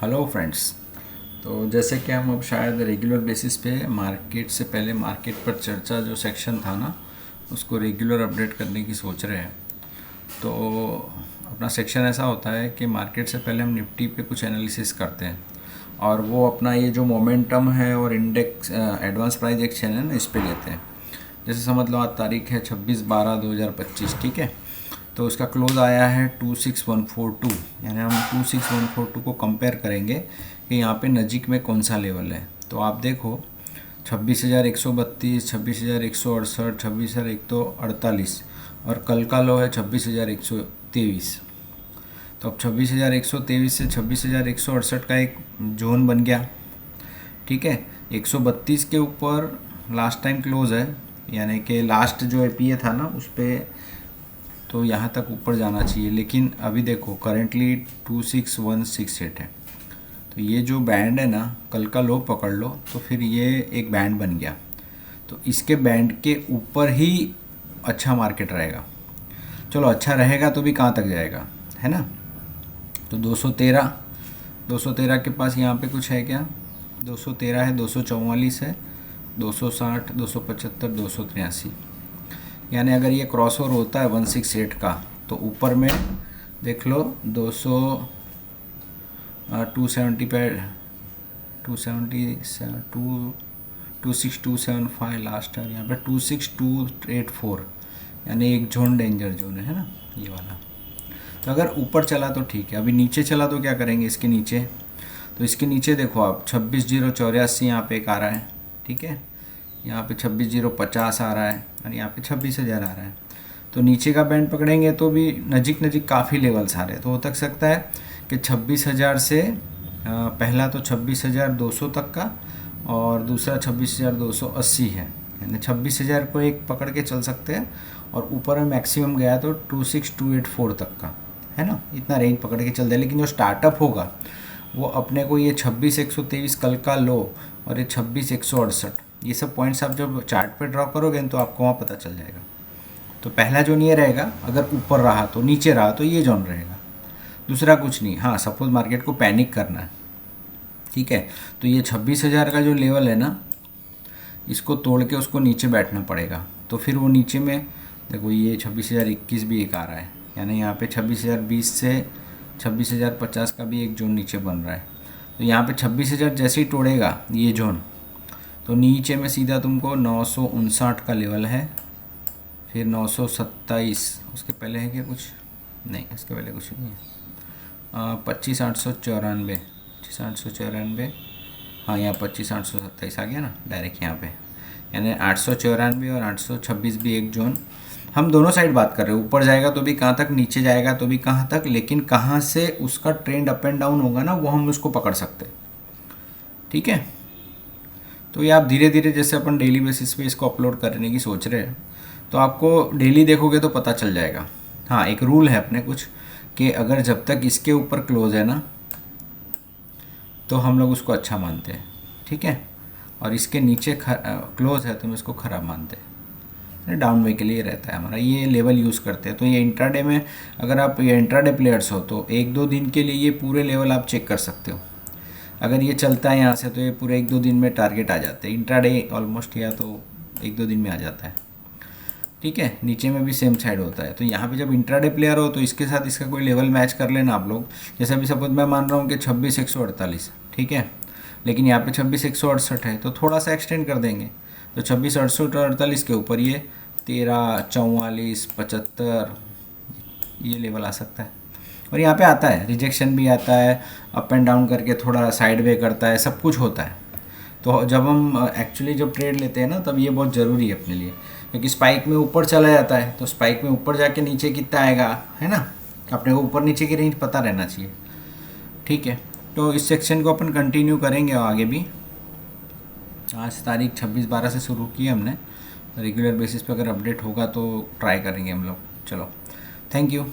Hello friends. तो जैसे कि हम अब शायद रेगुलर बेसिस पे मार्केट से पहले मार्केट पर चर्चा जो सेक्शन था ना, उसको रेगुलर अपडेट करने की सोच रहे हैं। तो अपना सेक्शन ऐसा होता है कि मार्केट से पहले हम निफ्टी पे कुछ एनालिसिस करते हैं और वो अपना ये जो मोमेंटम है और इंडेक्स एडवांस प्राइस एक्शन है ना, इस पे लेते हैं। जैसे समझ लो आज तारीख है 26/12/2025, ठीक है। तो उसका क्लोज आया है 26142, यानी हम 26142 को कंपेयर करेंगे कि यहाँ पे नज़दीक में कौन सा लेवल है। तो आप देखो 26,132, 26,168, 26,148 और कल का लो है 26,123। तो अब 26,123 से 26,168 का एक जोन बन गया, ठीक है। 132 के ऊपर लास्ट टाइम क्लोज है, यानी कि लास्ट जो एपीए था ना उस पर तो यहाँ तक ऊपर जाना चाहिए, लेकिन अभी देखो करेंटली 26168 है। तो ये जो बैंड है ना, कल का लो पकड़ लो तो फिर ये एक बैंड बन गया। तो इसके बैंड के ऊपर ही अच्छा मार्केट रहेगा। चलो अच्छा रहेगा तो भी कहाँ तक जाएगा, है ना। तो 213 के पास यहाँ पे कुछ है क्या? 213 है, 244 है, 260, 275, 283। यानी अगर ये क्रॉस ओवर होता है 168 का तो ऊपर में देख लो 270 पे 26275 लास्ट है, यहाँ पे 26284, यानी एक जोन डेंजर जोन है ना ये वाला। तो अगर ऊपर चला तो ठीक है, अभी नीचे चला तो क्या करेंगे इसके नीचे? तो इसके नीचे देखो आप 26,084 यहाँ पे एक आ रहा है, ठीक है। यहाँ पे 26,050 आ रहा है और यहाँ पे 26,000 आ रहा है। तो नीचे का बैंड पकड़ेंगे तो भी नज़दीक काफ़ी लेवल्स आ रहे हैं। तो हो तक सकता है कि 26,000 से पहला तो 26,200 तक का और दूसरा 26,280 है, यानी 26,000 को एक पकड़ के चल सकते हैं। और ऊपर में मैक्सिमम गया तो 26,284 तक का, है ना। इतना रेंज पकड़ के चलते हैं। लेकिन जो स्टार्टअप होगा वो अपने को ये 26,123 कल का लो और ये 26,168, ये सब पॉइंट्स आप जब चार्ट पे ड्रॉ करोगे तो आपको वहाँ पता चल जाएगा। तो पहला जोन ये रहेगा, अगर ऊपर रहा तो, नीचे रहा तो ये जोन रहेगा, दूसरा कुछ नहीं। हाँ, सपोज मार्केट को पैनिक करना है, ठीक है, तो ये 26,000 का जो लेवल है ना, इसको तोड़ के उसको नीचे बैठना पड़ेगा। तो फिर वो नीचे में देखो ये 26,021 भी एक आ रहा है, यानी यहाँ पे 26,020 से 26,050 का भी एक जोन नीचे बन रहा है। तो यहाँ पे 26,000 जैसे ही तोड़ेगा ये जोन, तो नीचे में सीधा तुमको 959 का लेवल है, फिर 927, उसके पहले है क्या कुछ? नहीं, इसके पहले कुछ नहीं है। 25,894, 25,894, हाँ यहाँ 25,827 आ गया ना डायरेक्ट यहाँ पे, यानी 894 और 826 भी एक जोन। हम दोनों साइड बात कर रहे हैं, ऊपर जाएगा तो भी कहाँ तक, नीचे जाएगा तो भी कहाँ तक, लेकिन कहाँ से उसका ट्रेंड अप एंड डाउन होगा ना, वो हम उसको पकड़ सकते हैं, ठीक है। तो ये आप धीरे धीरे, जैसे अपन डेली बेसिस पे इसको अपलोड करने की सोच रहे हैं, तो आपको डेली देखोगे तो पता चल जाएगा। हाँ, एक रूल है अपने कुछ कि अगर जब तक इसके ऊपर क्लोज है ना तो हम लोग उसको अच्छा मानते हैं, ठीक है, और इसके नीचे क्लोज है तो हम इसको ख़राब मानते हैं। डाउन वे के लिए रहता है हमारा, ये लेवल यूज़ करते हैं। तो ये इंट्राडे में, अगर आप ये इंट्राडे प्लेयर्स हो तो 1-2 दिन के लिए ये पूरे लेवल आप चेक कर सकते हो। अगर ये चलता है यहाँ से तो ये पूरे 1-2 दिन में टारगेट आ जाते हैं। इंट्राडे ऑलमोस्ट या तो 1-2 दिन में आ जाता है, ठीक है। नीचे में भी सेम साइड होता है। तो यहाँ पे जब इंट्राडे प्लेयर हो तो इसके साथ इसका कोई लेवल मैच कर लेना आप लोग। जैसे अभी सपोज मैं मान रहा हूँ कि 26,148, ठीक है, लेकिन यहाँ पे 26,168 है, तो थोड़ा सा एक्सटेंड कर देंगे। तो 26,148 के ऊपर ये 13, 44, 75 ये लेवल आ सकता है। और यहाँ पे आता है रिजेक्शन भी आता है, अप एंड डाउन करके थोड़ा साइड वे करता है, सब कुछ होता है। तो जब हम एक्चुअली जब ट्रेड लेते हैं ना, तब ये बहुत ज़रूरी है अपने लिए, क्योंकि स्पाइक में ऊपर चला जाता है। तो स्पाइक में ऊपर जाके नीचे कितना आएगा, है ना, अपने को ऊपर नीचे की रेंज पता रहना चाहिए, ठीक है। तो इस सेक्शन को अपन कंटिन्यू करेंगे आगे भी। आज तारीख 26/12 से शुरू की हमने। रेगुलर बेसिस पे अगर अपडेट होगा तो ट्राई करेंगे हम लोग। चलो, थैंक यू।